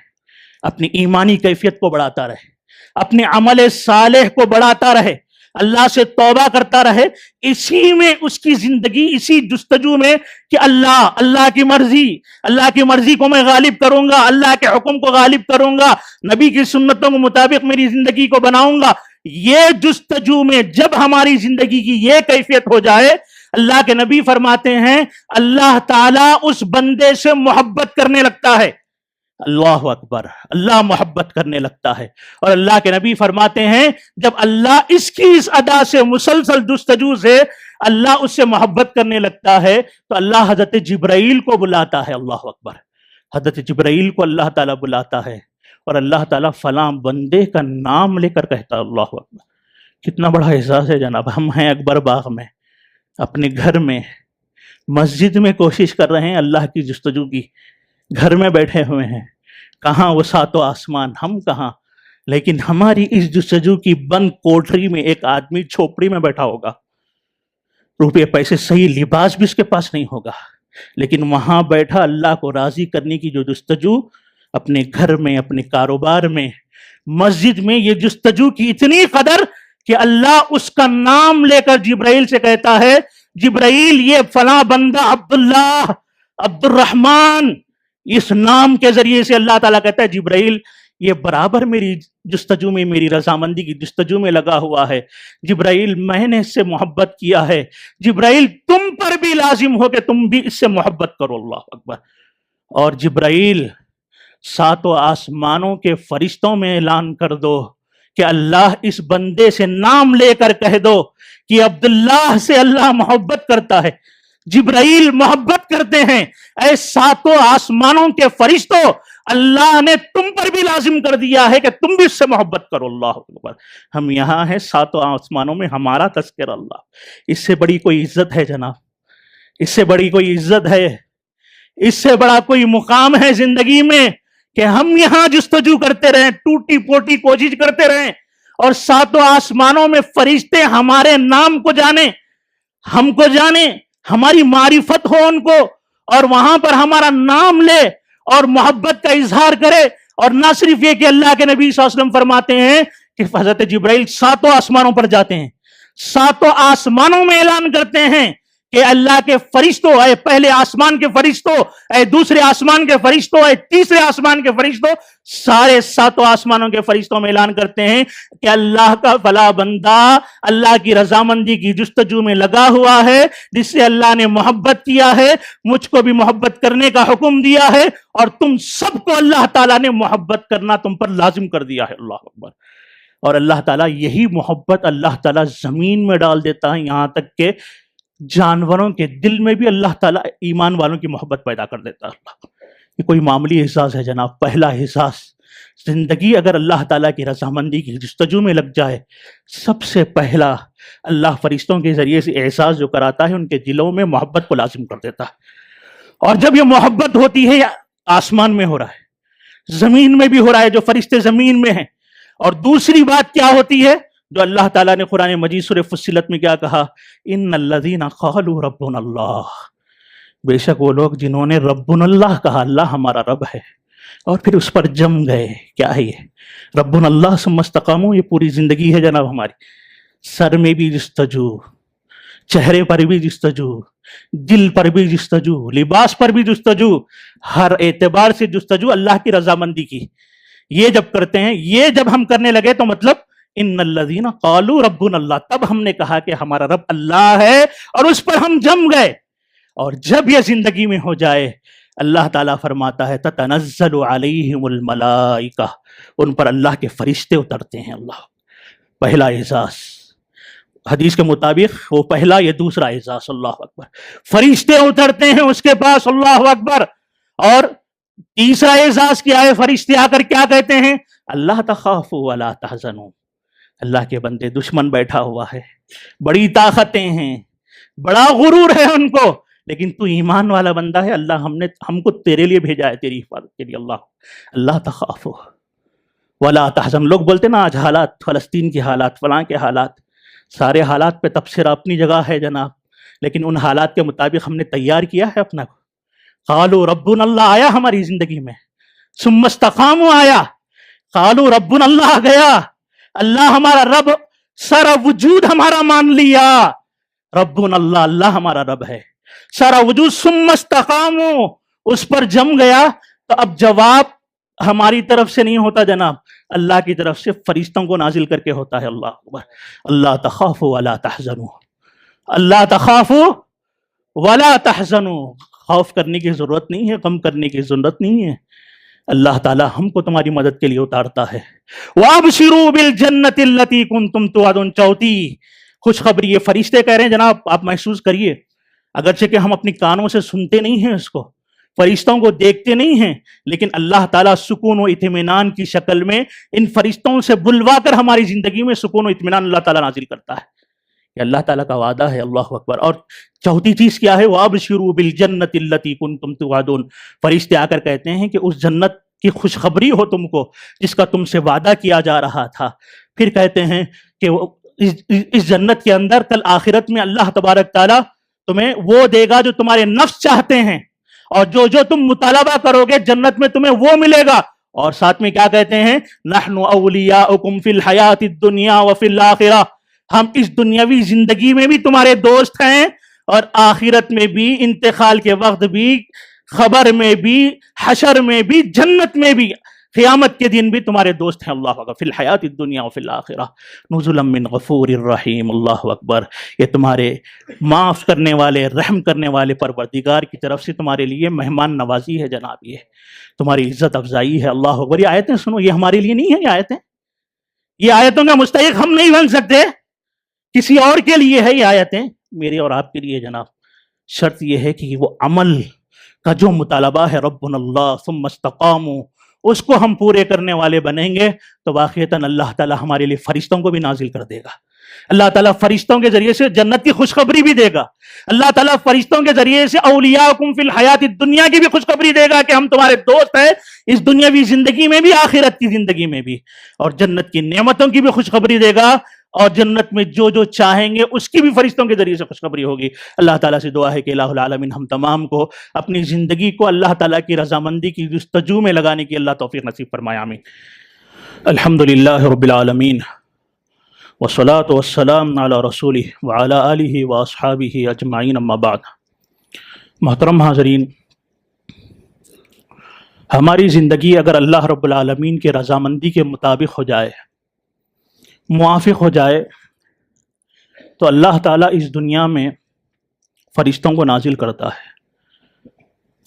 اپنی ایمانی کیفیت کو بڑھاتا رہے، اپنے عمل صالح کو بڑھاتا رہے، اللہ سے توبہ کرتا رہے، اسی میں اس کی زندگی، اسی جستجو میں کہ اللہ کی مرضی کو میں غالب کروں گا، اللہ کے حکم کو غالب کروں گا، نبی کی سنتوں کے مطابق میری زندگی کو بناؤں گا۔ یہ جستجو میں جب ہماری زندگی کی یہ کیفیت ہو جائے، اللہ کے نبی فرماتے ہیں اللہ تعالیٰ اس بندے سے محبت کرنے لگتا ہے۔ اللہ اکبر، اللہ محبت کرنے لگتا ہے۔ اور اللہ کے نبی فرماتے ہیں جب اللہ اس ادا سے، مسلسل جستجو سے اللہ اس سے محبت کرنے لگتا ہے تو اللہ حضرت جبرائیل کو بلاتا ہے۔ اللہ اکبر، حضرت جبرائیل کو اللہ تعالیٰ بلاتا ہے اور اللہ تعالیٰ فلاں بندے کا نام لے کر کہتا ہے۔ اللہ اکبر، کتنا بڑا احساس ہے جناب۔ ہم ہیں اکبر باغ میں، اپنے گھر میں، مسجد میں کوشش کر رہے ہیں اللہ کی جستجو کی، گھر میں بیٹھے ہوئے ہیں، کہاں وہ ساتوں آسمان، ہم کہاں؟ لیکن ہماری اس جستجو کی بند کوٹری میں ایک آدمی چھوپڑی میں بیٹھا ہوگا، روپے پیسے، صحیح لباس بھی اس کے پاس نہیں ہوگا، لیکن وہاں بیٹھا اللہ کو راضی کرنے کی جو جستجو، اپنے گھر میں، اپنے کاروبار میں، مسجد میں، یہ جستجو کی اتنی قدر کہ اللہ اس کا نام لے کر جبرائیل سے کہتا ہے جبرائیل یہ فلاں بندہ عبداللہ، عبد الرحمن، اس نام کے ذریعے سے اللہ تعالیٰ کہتا ہے جبرائیل یہ برابر میری جستجو میں، میری رضامندی کی جستجو میں لگا ہوا ہے، جبرائیل میں نے اس سے محبت کیا ہے، جبرائیل تم پر بھی لازم ہو کہ تم بھی اس سے محبت کرو۔ اللہ اکبر۔ اور جبرائیل ساتوں آسمانوں کے فرشتوں میں اعلان کر دو کہ اللہ اس بندے سے نام لے کر کہہ دو کہ عبداللہ سے اللہ محبت کرتا ہے، جبرائیل محبت کرتے ہیں، اے ساتوں آسمانوں کے فرشتوں، اللہ نے تم پر بھی لازم کر دیا ہے کہ تم بھی اس سے محبت کرو۔ اللہ اکبر۔ ہم یہاں ہیں ساتوں آسمانوں میں، ہمارا تذکرہ اللہ، اس سے بڑی کوئی عزت ہے جناب؟ اس سے بڑی کوئی عزت ہے؟ اس سے بڑا کوئی مقام ہے زندگی میں کہ ہم یہاں جستجو کرتے رہیں، ٹوٹی پوٹی کوشش کرتے رہیں اور ساتوں آسمانوں میں فرشتے ہمارے نام کو جانیں، ہم کو جانیں، ہماری معرفت ہو ان کو، اور وہاں پر ہمارا نام لے اور محبت کا اظہار کرے۔ اور نہ صرف یہ کہ اللہ کے نبی صلی اللہ علیہ وسلم فرماتے ہیں کہ حضرت جبرائیل ساتوں آسمانوں پر جاتے ہیں، ساتوں آسمانوں میں اعلان کرتے ہیں کہ اللہ کے فرشتوں، اے پہلے آسمان کے فرشتوں، اے دوسرے آسمان کے فرشتوں، اے تیسرے آسمان کے فرشتوں، سارے ساتوں آسمانوں کے فرشتوں میں اعلان کرتے ہیں کہ اللہ کا فلاں بندہ اللہ کی رضامندی کی جستجو میں لگا ہوا ہے، جس سے اللہ نے محبت کیا ہے، مجھ کو بھی محبت کرنے کا حکم دیا ہے، اور تم سب کو اللہ تعالیٰ نے محبت کرنا تم پر لازم کر دیا ہے۔ اللہ اکبر۔ اور اللہ تعالیٰ یہی محبت اللہ تعالیٰ زمین میں ڈال دیتا ہے، یہاں تک کہ جانوروں کے دل میں بھی اللہ تعالیٰ ایمان والوں کی محبت پیدا کر دیتا ہے۔ اللہ، یہ کوئی معمولی احساس ہے جناب؟ پہلا احساس، زندگی اگر اللہ تعالیٰ کی رضامندی کی جستجو میں لگ جائے، سب سے پہلا اللہ فرشتوں کے ذریعے سے احساس جو کراتا ہے، ان کے دلوں میں محبت کو لازم کر دیتا ہے۔ اور جب یہ محبت ہوتی ہے، آسمان میں ہو رہا ہے، زمین میں بھی ہو رہا ہے، جو فرشتے زمین میں ہیں۔ اور دوسری بات کیا ہوتی ہے جو اللہ تعالیٰ نے قرآن مجید سورہ فصلت میں کیا کہا؟ ان الذین قالوا ربنا اللہ، بے شک وہ لوگ جنہوں نے ربنا اللہ کہا، اللہ ہمارا رب ہے، اور پھر اس پر جم گئے۔ کیا ہے یہ ربنا اللہ ثم استقاموا؟ یہ پوری زندگی ہے جناب ہماری، سر میں بھی جستجو، چہرے پر بھی جستجو، دل پر بھی جستجو، لباس پر بھی جستجو، ہر اعتبار سے جستجو اللہ کی رضامندی کی۔ یہ جب کرتے ہیں، یہ جب ہم کرنے لگے تو مطلب ان الذین قالوا ربنا اللہ، تب ہم نے کہا کہ ہمارا رب اللہ ہے اور اس پر ہم جم گئے. اور جب یہ زندگی میں ہو جائے اللہ تعالیٰ فرماتا ہے تتنزل علیہم الملائکہ، ان پر اللہ کے فرشتے اترتے ہیں. اللہ پہلا اعزاز حدیث کے مطابق وہ پہلا، یہ دوسرا اعزاز. اللہ اکبر. فرشتے اترتے ہیں اس کے پاس. اللہ اکبر. اور تیسرا اعزاز کیا ہے؟ فرشتے آ کر کیا کہتے ہیں؟ اللہ تخافوا ولا تحزنوا. اللہ کے بندے، دشمن بیٹھا ہوا ہے، بڑی طاقتیں ہیں، بڑا غرور ہے ان کو، لیکن تو ایمان والا بندہ ہے، اللہ ہم کو تیرے لیے بھیجا ہے، تیری حفاظت کے لیے. اللہ تخافوا ولا تحزن. لوگ بولتے نا آج حالات، فلسطین کے حالات، فلاں کے حالات، سارے حالات پہ تبصرہ اپنی جگہ ہے جناب، لیکن ان حالات کے مطابق ہم نے تیار کیا ہے اپنا کو. قالوا ربنا اللہ آیا ہماری زندگی میں، ثم استقاموا آیا، قالوا ربنا اللہ گیا، اللہ ہمارا رب، سارا وجود ہمارا مان لیا. ربنا اللہ، اللہ ہمارا رب ہے، سارا وجود. ثم استقاموا، اس پر جم گیا. تو اب جواب ہماری طرف سے نہیں ہوتا جناب، اللہ کی طرف سے فرشتوں کو نازل کر کے ہوتا ہے. اللہ اکبر. اللہ تخافوا ولا تحزنوا، اللہ تخافوا ولا تحزنوا. خوف کرنے کی ضرورت نہیں ہے، غم کرنے کی ضرورت نہیں ہے. اللہ تعالیٰ ہم کو تمہاری مدد کے لیے اتارتا ہے. وَأَبْشِرُوا بِالْجَنَّةِ الَّتِي كُنْتُمْ تُوعَدُونَ. چوتھی خوشخبری، یہ فرشتے کہہ رہے ہیں جناب، آپ محسوس کریے، اگرچہ کہ ہم اپنی کانوں سے سنتے نہیں ہیں اس کو، فرشتوں کو دیکھتے نہیں ہیں، لیکن اللہ تعالیٰ سکون و اطمینان کی شکل میں ان فرشتوں سے بلوا کر ہماری زندگی میں سکون و اطمینان اللہ تعالیٰ نازل کرتا ہے. یہ اللہ تعالیٰ کا وعدہ ہے. اللہ اکبر. اور چوتھی چیز کیا ہے؟ وَأَبْشِرُوا بِالْجَنَّةِ الَّتِي كُنْتُمْ تُوعَدُونَ. فرشتے آ کر کہتے ہیں کہ اس جنت کی خوشخبری ہو تم کو جس کا تم سے وعدہ کیا جا رہا تھا. پھر کہتے ہیں کہ اس جنت کے اندر کل آخرت میں اللہ تبارک تعالیٰ تمہیں وہ دے گا جو تمہارے نفس چاہتے ہیں، اور جو تم مطالبہ کرو گے جنت میں تمہیں وہ ملے گا. اور ساتھ میں کیا کہتے ہیں؟ نحن اولیاؤکم فی الحیات الدنیا وفی الآخرہ. ہم اس دنیاوی زندگی میں بھی تمہارے دوست ہیں، اور آخرت میں بھی، انتقال کے وقت بھی، خبر میں بھی، حشر میں بھی، جنت میں بھی، قیامت کے دن بھی تمہارے دوست ہیں. اللہ اکبر. فی الحیات الدنیا وفی الآخرہ نزلا من غفور الرحیم. اللہ اکبر. یہ تمہارے معاف کرنے والے، رحم کرنے والے پروردگار کی طرف سے تمہارے لیے مہمان نوازی ہے جناب، یہ تمہاری عزت افزائی ہے. اللہ اکبر. یہ آیتیں سنو، یہ ہمارے لیے نہیں ہے. یہ آیتیں، یہ آیتوں کا مستحق ہم نہیں بن سکتے، کسی اور کے لیے ہے یہ آیتیں، میرے اور آپ کے لیے جناب. شرط یہ ہے کہ وہ عمل کا جو مطالبہ ہے ربنا اللہ ثم استقاموا، اس کو ہم پورے کرنے والے بنیں گے تو واقعتاً اللہ تعالیٰ ہمارے لیے فرشتوں کو بھی نازل کر دے گا. اللہ تعالیٰ فرشتوں کے ذریعے سے جنت کی خوشخبری بھی دے گا. اللہ تعالیٰ فرشتوں کے ذریعے سے اولیاءکم فی الحیات الدنیا کی بھی خوشخبری دے گا کہ ہم تمہارے دوست ہیں اس دنیاوی زندگی میں بھی، آخرت کی زندگی میں بھی. اور جنت کی نعمتوں کی بھی خوشخبری دے گا، اور جنت میں جو چاہیں گے اس کی بھی فرشتوں کے ذریعے سے خوشخبری ہوگی. اللہ تعالیٰ سے دعا ہے کہ الہ العالمین ہم تمام کو اپنی زندگی کو اللہ تعالیٰ کی رضامندی کی جستجو میں لگانے کی اللہ توفیق نصیب فرمائے. آمین. الحمدللہ رب العالمین والصلاة والسلام علی رسولہ وعلی آلہ واصحابہ اجمعین. اما بعد. محترم حاضرین، ہماری زندگی اگر اللہ رب العالمین کے رضامندی کے مطابق ہو جائے، موافق ہو جائے، تو اللہ تعالیٰ اس دنیا میں فرشتوں کو نازل کرتا ہے.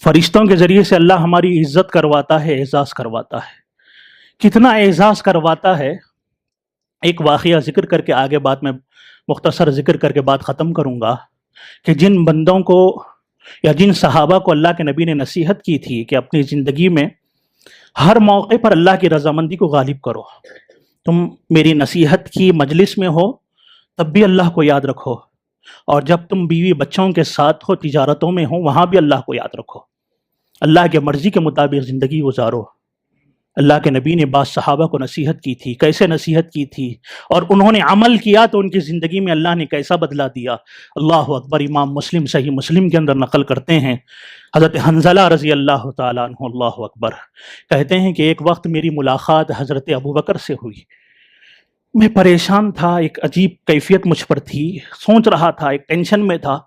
فرشتوں کے ذریعے سے اللہ ہماری عزت کرواتا ہے، اعزاز کرواتا ہے. کتنا اعزاز کرواتا ہے، ایک واقعہ ذکر کر کے آگے بات میں مختصر ذکر کر کے بات ختم کروں گا کہ جن بندوں کو یا جن صحابہ کو اللہ کے نبی نے نصیحت کی تھی کہ اپنی زندگی میں ہر موقع پر اللہ کی رضامندی کو غالب کرو. تم میری نصیحت کی مجلس میں ہو تب بھی اللہ کو یاد رکھو، اور جب تم بیوی بچوں کے ساتھ ہو، تجارتوں میں ہو، وہاں بھی اللہ کو یاد رکھو. اللہ کے مرضی کے مطابق زندگی گزارو. اللہ کے نبی نے بعض صحابہ کو نصیحت کی تھی. کیسے نصیحت کی تھی اور انہوں نے عمل کیا تو ان کی زندگی میں اللہ نے کیسا بدلا دیا. اللہ اکبر. امام مسلم صحیح مسلم کے اندر نقل کرتے ہیں، حضرت حنظلہ رضی اللہ تعالیٰ عنہ، اللہ اکبر، کہتے ہیں کہ ایک وقت میری ملاقات حضرت ابوبکر سے ہوئی. میں پریشان تھا، ایک عجیب کیفیت مجھ پر تھی، سوچ رہا تھا، ایک ٹینشن میں تھا.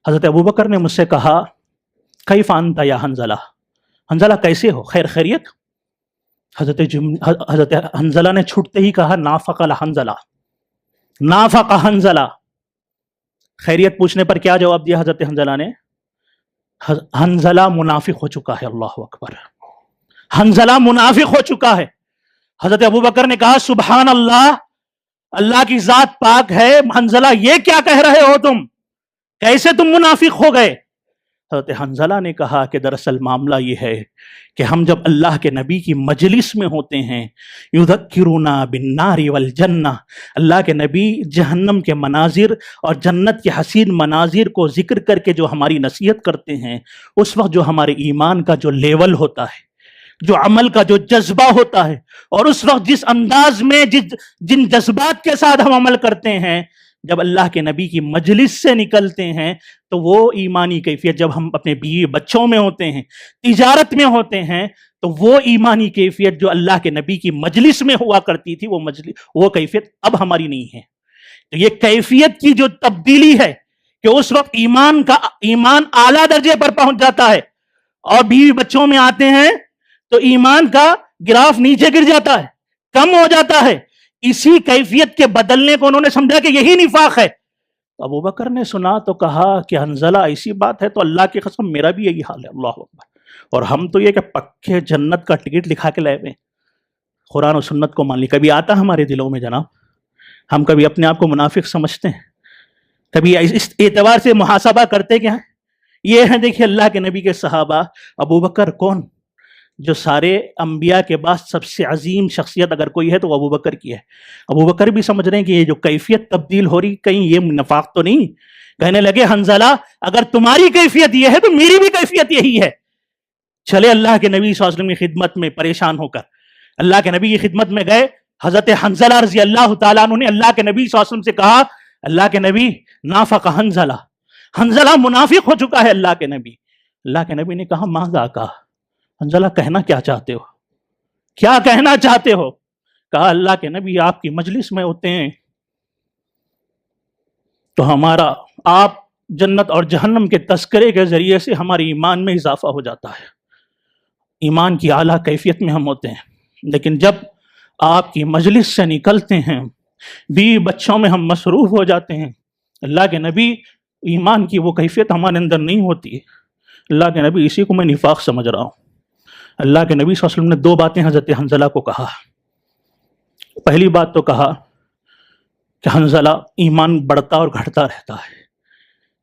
حضرت ابوبکر نے مجھ سے کہا کیف انت یا حنظلہ، حنظلہ کیسے ہو، خیر خیریت؟ حضرت حنزلہ نے چھٹتے ہی کہا نافق الحنزلہ، نافق حنزلہ۔ خیریت پوچھنے پر کیا جواب دیا حضرت حنزلہ نے؟ حنزلہ منافق ہو چکا ہے۔ اللہ اکبر، حنزلہ منافق ہو چکا ہے۔ حضرت ابوبکر نے کہا سبحان اللہ، اللہ کی ذات پاک ہے، حنزلہ یہ کیا کہہ رہے ہو تم، کیسے تم منافق ہو گئے؟ حضرت حنزلہ نے کہا کہ دراصل معاملہ یہ ہے کہ ہم جب اللہ کے نبی کی مجلس میں ہوتے ہیں، یذکرنا بالنار والجنہ، اللہ کے نبی جہنم کے مناظر اور جنت کے حسین مناظر کو ذکر کر کے جو ہماری نصیحت کرتے ہیں، اس وقت جو ہمارے ایمان کا جو لیول ہوتا ہے، جو عمل کا جو جذبہ ہوتا ہے، اور اس وقت جس انداز میں جن جذبات کے ساتھ ہم عمل کرتے ہیں، جب اللہ کے نبی کی مجلس سے نکلتے ہیں تو وہ ایمانی کیفیت، جب ہم اپنے بیوی بچوں میں ہوتے ہیں، تجارت میں ہوتے ہیں، تو وہ ایمانی کیفیت جو اللہ کے نبی کی مجلس میں ہوا کرتی تھی، وہ کیفیت اب ہماری نہیں ہے۔ تو یہ کیفیت کی جو تبدیلی ہے کہ اس وقت ایمان اعلیٰ درجے پر پہنچ جاتا ہے، اور بیوی بچوں میں آتے ہیں تو ایمان کا گراف نیچے گر جاتا ہے، کم ہو جاتا ہے۔ اسی کیفیت کے بدلنے کو انہوں نے سمجھا کہ یہی نفاق ہے۔ ابو بکر نے سنا تو کہا کہ حنزلہ ایسی بات ہے تو اللہ کی قسم میرا بھی یہی حال ہے۔ اللہ اکبر، اور ہم تو یہ کہ پکے جنت کا ٹکٹ لکھا کے لائے ہوئے، قرآن و سنت کو مان لی۔ کبھی آتا ہمارے دلوں میں جناب، ہم کبھی اپنے آپ کو منافق سمجھتے ہیں، کبھی اس اعتبار سے محاسبہ کرتے کہ یہ ہیں دیکھیے اللہ کے نبی کے صحابہ۔ ابو بکر کون؟ جو سارے انبیاء کے بعد سب سے عظیم شخصیت اگر کوئی ہے تو وہ ابو بکر کی ہے۔ ابو بکر بھی سمجھ رہے ہیں کہ یہ جو کیفیت تبدیل ہو رہی، کہیں یہ نفاق تو نہیں؟ کہنے لگے حنزلہ اگر تمہاری کیفیت یہ ہے تو میری بھی کیفیت یہی ہے۔ چلے اللہ کے نبی صلی اللہ علیہ وسلم کی خدمت میں پریشان ہو کر اللہ کے نبی کی خدمت میں گئے۔ حضرت حنزلہ رضی اللہ تعالیٰ عنہ نے اللہ کے نبی صلی اللہ علیہ وسلم سے کہا اللہ کے نبی نافق حنزلہ، حنزلہ منافق ہو چکا ہے اللہ کے نبی۔ اللہ کے نبی نے کہا ماذا کہا؟ حنزلہ کہنا کیا چاہتے ہو؟ کیا کہنا چاہتے ہو؟ کہا اللہ کے نبی آپ کی مجلس میں ہوتے ہیں تو آپ جنت اور جہنم کے تذکرے کے ذریعے سے ہمارے ایمان میں اضافہ ہو جاتا ہے، ایمان کی اعلیٰ کیفیت میں ہم ہوتے ہیں۔ لیکن جب آپ کی مجلس سے نکلتے ہیں، بیوی بچوں میں ہم مصروف ہو جاتے ہیں، اللہ کے نبی ایمان کی وہ کیفیت ہمارے اندر نہیں ہوتی۔ اللہ کے نبی اسی کو میں نفاق سمجھ رہا ہوں۔ اللہ کے نبی صلی اللہ علیہ وسلم نے دو باتیں حضرت حنزلہ کو کہا۔ پہلی بات تو کہا کہ حنزلہ ایمان بڑھتا اور گھٹتا رہتا ہے،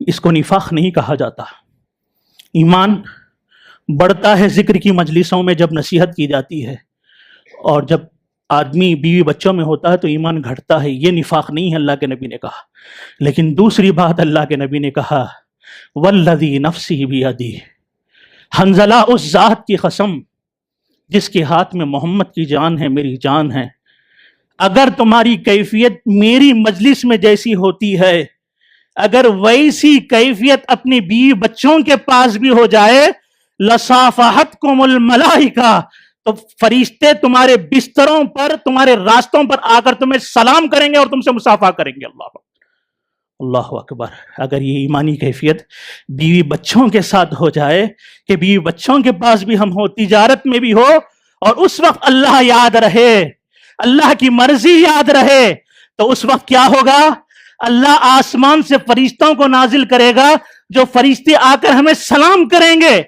اس کو نفاق نہیں کہا جاتا۔ ایمان بڑھتا ہے ذکر کی مجلسوں میں جب نصیحت کی جاتی ہے، اور جب آدمی بیوی بچوں میں ہوتا ہے تو ایمان گھٹتا ہے، یہ نفاق نہیں ہے، اللہ کے نبی نے کہا۔ لیکن دوسری بات اللہ کے نبی نے کہا والذی نفسی بیدی، حنزلہ اس ذات کی قسم جس کے ہاتھ میں محمد کی جان ہے، میری جان ہے، اگر تمہاری کیفیت میری مجلس میں جیسی ہوتی ہے، اگر ویسی کیفیت اپنی بیوی بچوں کے پاس بھی ہو جائے لصافحتکم الملائکہ، تو فرشتے تمہارے بستروں پر، تمہارے راستوں پر آ کر تمہیں سلام کریں گے اور تم سے مصافحہ کریں گے۔ اللہ اکبر، اگر یہ ایمانی کیفیت بیوی بچوں کے ساتھ ہو جائے کہ بیوی بچوں کے پاس بھی ہم ہو، تجارت میں بھی ہو، اور اس وقت اللہ یاد رہے، اللہ کی مرضی یاد رہے، تو اس وقت کیا ہوگا؟ اللہ آسمان سے فرشتوں کو نازل کرے گا، جو فرشتے آ کر ہمیں سلام کریں گے،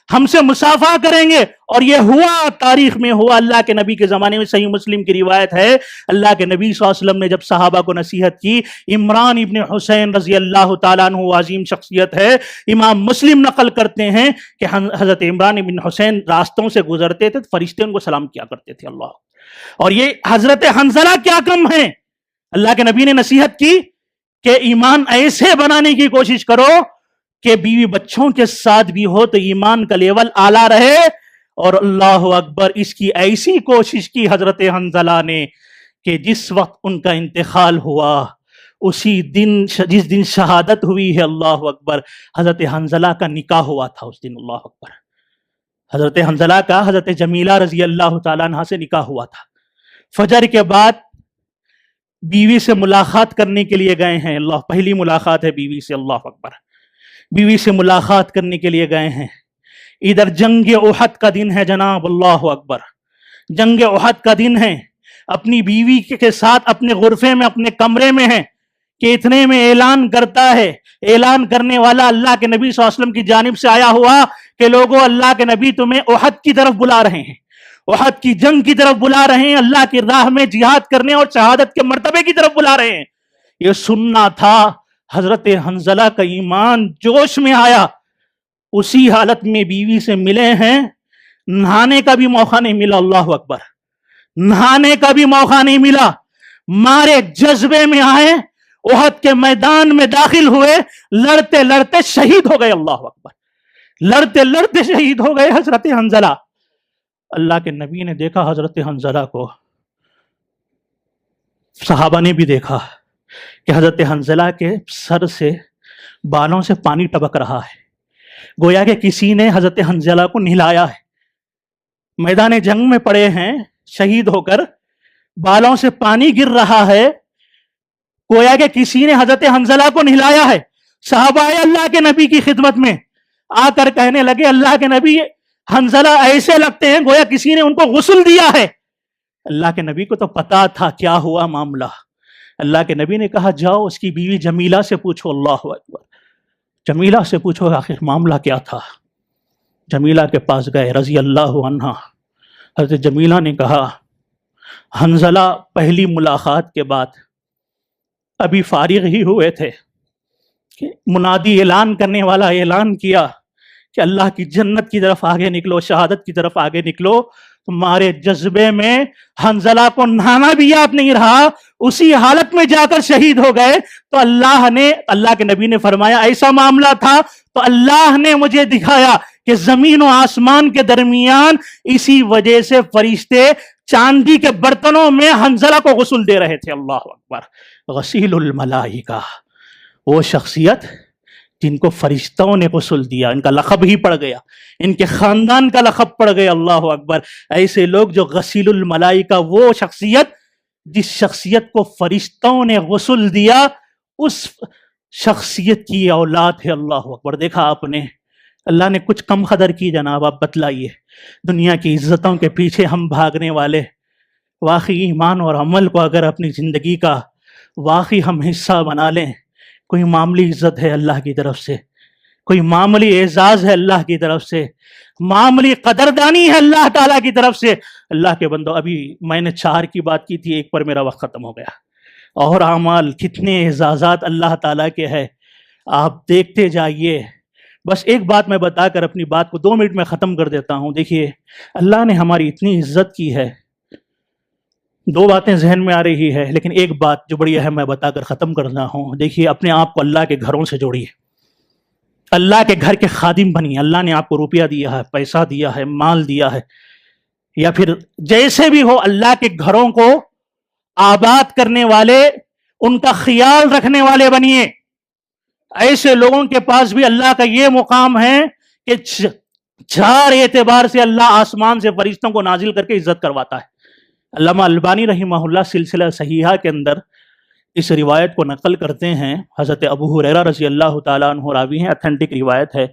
ہم سے مصافحہ کریں گے۔ اور یہ ہوا، تاریخ میں ہوا، اللہ کے نبی کے زمانے میں صحیح مسلم کی روایت ہے، اللہ کے نبی صلی اللہ علیہ وسلم نے جب صحابہ کو نصیحت کی، عمران ابن حسین رضی اللہ تعالیٰ عنہ عظیم شخصیت ہے، امام مسلم نقل کرتے ہیں کہ حضرت عمران ابن حسین راستوں سے گزرتے تھے، فرشتے ان کو سلام کیا کرتے تھے۔ اللہ، اور یہ حضرت حنزلہ کیا کم ہیں؟ اللہ کے نبی نے نصیحت کی کہ ایمان ایسے بنانے کی کوشش کرو کہ بیوی بچوں کے ساتھ بھی ہو تو ایمان کا لیول اعلیٰ رہے، اور اللہ اکبر، اس کی ایسی کوشش کی حضرت حنزلہ نے کہ جس وقت ان کا انتقال ہوا، اسی دن جس دن شہادت ہوئی ہے، اللہ اکبر، حضرت حنزلہ کا نکاح ہوا تھا اس دن۔ اللہ اکبر، حضرت حنزلہ کا حضرت جمیلہ رضی اللہ تعالیٰ عنہ سے نکاح ہوا تھا۔ فجر کے بعد بیوی سے ملاقات کرنے کے لیے گئے ہیں، اللہ، پہلی ملاقات ہے بیوی سے، اللہ اکبر، بیوی سے ملاقات کرنے کے لیے گئے ہیں۔ ادھر جنگ احد کا دن ہے جناب، اللہ اکبر، جنگ احد کا دن ہے، اپنی بیوی کے ساتھ اپنے غرفے میں اپنے کمرے میں ہے کہ اتنے میں اعلان کرتا ہے، اعلان کرنے والا اللہ کے نبی صلی اللہ علیہ وسلم کی جانب سے آیا ہوا کہ لوگوں اللہ کے نبی تمہیں احد کی طرف بلا رہے ہیں، احد کی جنگ کی طرف بلا رہے ہیں، اللہ کی راہ میں جہاد کرنے اور شہادت کے مرتبے کی طرف بلا رہے ہیں۔ یہ سننا تھا۔ حضرت حنظلہ کا ایمان جوش میں آیا، اسی حالت میں بیوی سے ملے ہیں، نہانے کا بھی موقع نہیں ملا، اللہ اکبر، نہانے کا بھی موقع نہیں ملا، مارے جذبے میں آئے، احد کے میدان میں داخل ہوئے، لڑتے لڑتے شہید ہو گئے، اللہ اکبر، لڑتے لڑتے شہید ہو گئے حضرت حنظلہ۔ اللہ کے نبی نے دیکھا حضرت حنظلہ کو، صحابہ نے بھی دیکھا کہ حضرت حنظلہ کے سر سے بالوں سے پانی ٹپک رہا ہے، گویا کہ کسی نے حضرت حنظلہ کو نہلایا ہے، میدان جنگ میں پڑے ہیں شہید ہو کر، بالوں سے پانی گر رہا ہے، گویا کہ کسی نے حضرت حنظلہ کو نہلایا ہے۔ صحابہ اللہ کے نبی کی خدمت میں آ کر کہنے لگے، اللہ کے نبی حنظلہ ایسے لگتے ہیں گویا کسی نے ان کو غسل دیا ہے۔ اللہ کے نبی کو تو پتا تھا کیا ہوا معاملہ۔ اللہ کے نبی نے کہا جاؤ اس کی بیوی جمیلہ سے پوچھو، اللہ اکبر، جمیلہ سے پوچھو آخر معاملہ کیا تھا۔ جمیلہ کے پاس گئے رضی اللہ عنہ، حضرت جمیلہ نے کہا حنظلہ پہلی ملاقات کے بعد ابھی فارغ ہی ہوئے تھے کہ منادی اعلان کرنے والا اعلان کیا کہ اللہ کی جنت کی طرف آگے نکلو، شہادت کی طرف آگے نکلو، تمہارے جذبے میں حنظلہ کو نہانا بھی یاد نہیں رہا، اسی حالت میں جا کر شہید ہو گئے۔ تو اللہ کے نبی نے فرمایا ایسا معاملہ تھا تو اللہ نے مجھے دکھایا کہ زمین و آسمان کے درمیان اسی وجہ سے فرشتے چاندی کے برتنوں میں حنظلہ کو غسل دے رہے تھے، اللہ اکبر۔ غسیل الملائکہ، وہ شخصیت جن کو فرشتوں نے غسل دیا، ان کا لقب ہی پڑ گیا، ان کے خاندان کا لقب پڑ گیا، اللہ اکبر۔ ایسے لوگ جو غسیل الملائکہ، وہ شخصیت جس شخصیت کو فرشتوں نے غسل دیا، اس شخصیت کی اولاد ہے، اللہ اکبر۔ دیکھا آپ نے اللہ نے کچھ کم قدر کی جناب، آپ بتلائیے، دنیا کی عزتوں کے پیچھے ہم بھاگنے والے، واقعی ایمان اور عمل کو اگر اپنی زندگی کا واقعی ہم حصہ بنا لیں، کوئی معاملی عزت ہے اللہ کی طرف سے، کوئی معاملی اعزاز ہے اللہ کی طرف سے، معاملی قدردانی ہے اللہ تعالیٰ کی طرف سے۔ اللہ کے بندو، ابھی میں نے 4 کی بات کی تھی، ایک پر میرا وقت ختم ہو گیا، اور اعمال کتنے اعزازات اللہ تعالیٰ کے ہیں، آپ دیکھتے جائیے۔ بس ایک بات میں بتا کر اپنی بات کو 2 منٹ میں ختم کر دیتا ہوں۔ دیکھیے اللہ نے ہماری اتنی عزت کی ہے، 2 باتیں ذہن میں آ رہی ہے، لیکن ایک بات جو بڑی اہم میں بتا کر ختم کرنا ہوں۔ دیکھیے اپنے آپ کو اللہ کے گھروں سے جوڑیے، اللہ کے گھر کے خادم بنیے۔ اللہ نے آپ کو روپیہ دیا ہے، پیسہ دیا ہے، مال دیا ہے، یا پھر جیسے بھی ہو، اللہ کے گھروں کو آباد کرنے والے، ان کا خیال رکھنے والے بنیے۔ ایسے لوگوں کے پاس بھی اللہ کا یہ مقام ہے کہ 4 اعتبار سے اللہ آسمان سے فرشتوں کو نازل کر کے عزت کرواتا ہے۔ علامہ البانی رحمہ اللہ سلسلہ صحیحہ کے اندر اس روایت کو نقل کرتے ہیں، حضرت ابو ہریرہ رضی اللہ تعالیٰ عنہ راوی ہیں، اتھینٹک روایت ہے۔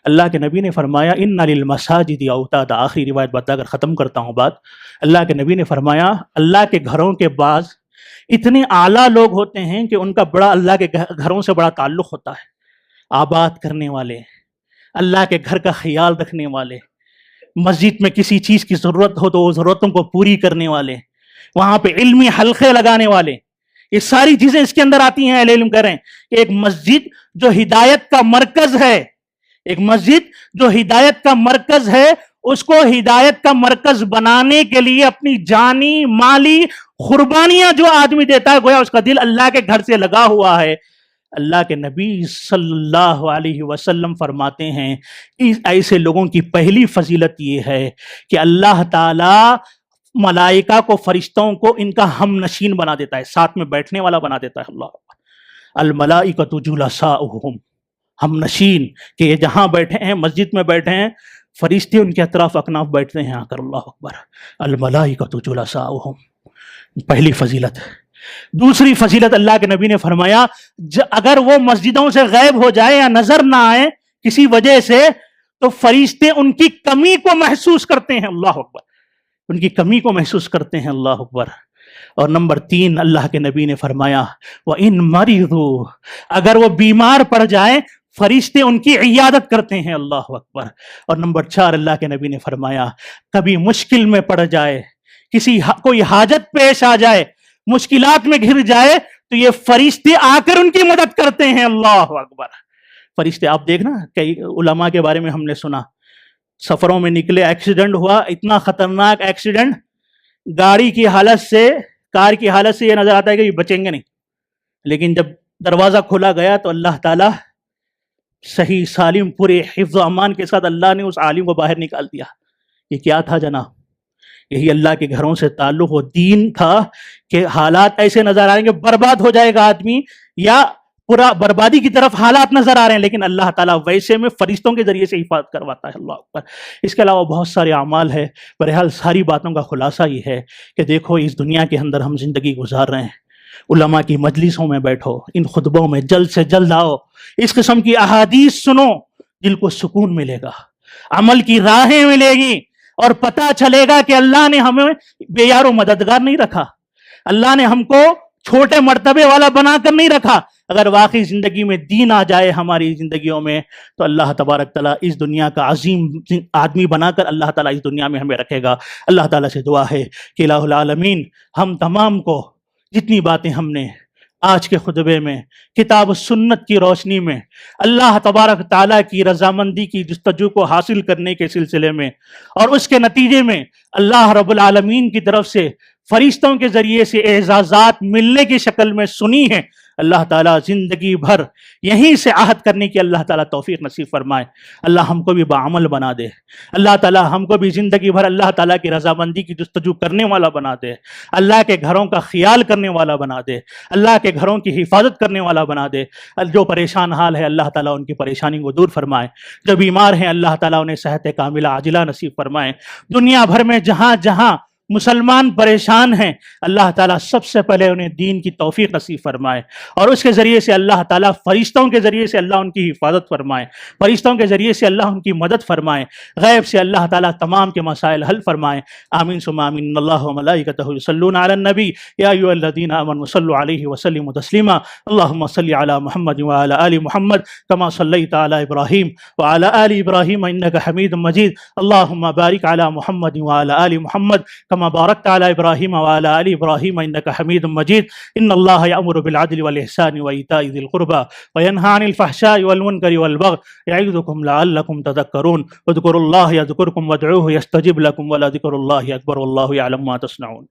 اللہ کے نبی نے فرمایا ان للمساجد اوتادا، آخری روایت بتا کر ختم کرتا ہوں بات۔ اللہ کے نبی نے فرمایا اللہ کے گھروں کے بعض اتنے اعلیٰ لوگ ہوتے ہیں کہ ان کا بڑا اللہ کے گھروں سے بڑا تعلق ہوتا ہے، آباد کرنے والے، اللہ کے گھر کا خیال رکھنے والے، مسجد میں کسی چیز کی ضرورت ہو تو وہ ضرورتوں کو پوری کرنے والے، وہاں پہ علمی حلقے لگانے والے، یہ ساری چیزیں اس کے اندر آتی ہیں۔ علم کریں کہ ایک مسجد جو ہدایت کا مرکز ہے، ایک مسجد جو ہدایت کا مرکز ہے، اس کو ہدایت کا مرکز بنانے کے لیے اپنی جانی مالی قربانیاں جو آدمی دیتا ہے، گویا اس کا دل اللہ کے گھر سے لگا ہوا ہے۔ اللہ کے نبی صلی اللہ علیہ وسلم فرماتے ہیں ایسے لوگوں کی پہلی فضیلت یہ ہے کہ اللہ تعالی ملائکہ کو، فرشتوں کو ان کا ہم نشین بنا دیتا ہے، ساتھ میں بیٹھنے والا بنا دیتا ہے۔ اللہ الملائکۃ جلساؤہم، ہم نشین، کہ یہ جہاں بیٹھے ہیں، مسجد میں بیٹھے ہیں، فرشتے ان کے اطراف اکناف بیٹھتے ہیں آ کر، اللہ اکبر۔ الملائکۃ جلساؤہم، پہلی فضیلت۔ دوسری فضیلت اللہ کے نبی نے فرمایا اگر وہ مسجدوں سے غائب ہو جائے یا نظر نہ آئے کسی وجہ سے، تو فرشتے ان کی کمی کو محسوس کرتے ہیں، اللہ اکبر۔ ان کی کمی کو محسوس کرتے ہیں. اللہ اکبر. اور نمبر 3 اللہ کے نبی نے فرمایا وَإِن مَرِضُوا، اگر وہ بیمار پڑ جائیں فرشتے ان کی عیادت کرتے ہیں. اللہ اکبر. اور نمبر 4 اللہ کے نبی نے فرمایا کبھی مشکل میں پڑ جائے، کوئی حاجت پیش آ جائے، مشکلات میں گھر جائے تو یہ فرشتے آ کر ان کی مدد کرتے ہیں. اللہ اکبر. فرشتے آپ دیکھنا، کئی علماء کے بارے میں ہم نے سنا سفروں میں نکلے، ایکسیڈنٹ ہوا، اتنا خطرناک ایکسیڈنٹ، گاڑی کی حالت سے، کار کی حالت سے یہ نظر آتا ہے کہ یہ بچیں گے نہیں، لیکن جب دروازہ کھولا گیا تو اللہ تعالیٰ صحیح سالم پورے حفظ و امان کے ساتھ اللہ نے اس عالم کو باہر نکال دیا. یہ کیا تھا جناب؟ یہی اللہ کے گھروں سے تعلق و دین تھا کہ حالات ایسے نظر آ رہے ہیں کہ برباد ہو جائے گا آدمی، یا پورا بربادی کی طرف حالات نظر آ رہے ہیں، لیکن اللہ تعالیٰ ویسے میں فرشتوں کے ذریعے سے حفاظت کرواتا ہے. اللہ اکبر. اس کے علاوہ بہت سارے اعمال ہے. بہرحال ساری باتوں کا خلاصہ یہ ہے کہ دیکھو اس دنیا کے اندر ہم زندگی گزار رہے ہیں، علماء کی مجلسوں میں بیٹھو، ان خطبوں میں جلد سے جلد آؤ، اس قسم کی احادیث سنو، دل کو سکون ملے گا، عمل کی راہیں ملے گی، اور پتہ چلے گا کہ اللہ نے ہمیں بے یار و مددگار نہیں رکھا، اللہ نے ہم کو چھوٹے مرتبے والا بنا کر نہیں رکھا. اگر واقعی زندگی میں دین آ جائے ہماری زندگیوں میں تو اللہ تبارک تعالیٰ اس دنیا کا عظیم آدمی بنا کر اللہ تعالیٰ اس دنیا میں ہمیں رکھے گا. اللہ تعالیٰ سے دعا ہے کہ الہ العالمین ہم تمام کو جتنی باتیں ہم نے آج کے خطبے میں کتاب و سنت کی روشنی میں اللہ تبارک تعالیٰ کی رضامندی کی جستجو کو حاصل کرنے کے سلسلے میں، اور اس کے نتیجے میں اللہ رب العالمین کی طرف سے فرشتوں کے ذریعے سے اعزازات ملنے کی شکل میں سنی ہے، اللہ تعالیٰ زندگی بھر یہیں سے عہد کرنے کی اللہ تعالیٰ توفیق نصیب فرمائے. اللہ ہم کو بھی بعمل بنا دے، اللہ تعالیٰ ہم کو بھی زندگی بھر اللہ تعالیٰ کی رضامندی کی جستجو کرنے والا بنا دے، اللہ کے گھروں کا خیال کرنے والا بنا دے، اللہ کے گھروں کی حفاظت کرنے والا بنا دے. جو پریشان حال ہے اللہ تعالیٰ ان کی پریشانی کو دور فرمائے، جو بیمار ہیں اللہ تعالیٰ انہیں صحت کاملہ عاجلہ نصیب فرمائے. دنیا بھر میں جہاں جہاں مسلمان پریشان ہیں اللہ تعالیٰ سب سے پہلے انہیں دین کی توفیق نصیب فرمائے، اور اس کے ذریعے سے اللہ تعالیٰ فرشتوں کے ذریعے سے اللہ ان کی حفاظت فرمائے، فرشتوں کے ذریعے سے اللہ ان کی مدد فرمائے، غیب سے اللہ تعالیٰ تمام کے مسائل حل فرمائے. آمین ثم آمین. اللہ وملائکتہ یصلون علی النبی یا ایھا الذین آمنوا صلوا علیہ وسلموا تسلیما. اللهم صل علی محمد وعلی آل محمد کما صلیت علی ابراہیم وعلی آل ابراہیم انک حمید مجید. اللهم بارک علی محمد وعلی آل محمد كما باركت على إبراهيم وعلى آل إبراهيم إنك حميد مجيد. إن الله يأمر بالعدل والإحسان وإيتاء ذي القربى وينهى عن الفحشاء والمنكر والبغي يعظكم لعلكم تذكرون. اذكروا الله يذكركم وادعوه يستجب لكم ولذكر الله أكبر والله يعلم ما تصنعون.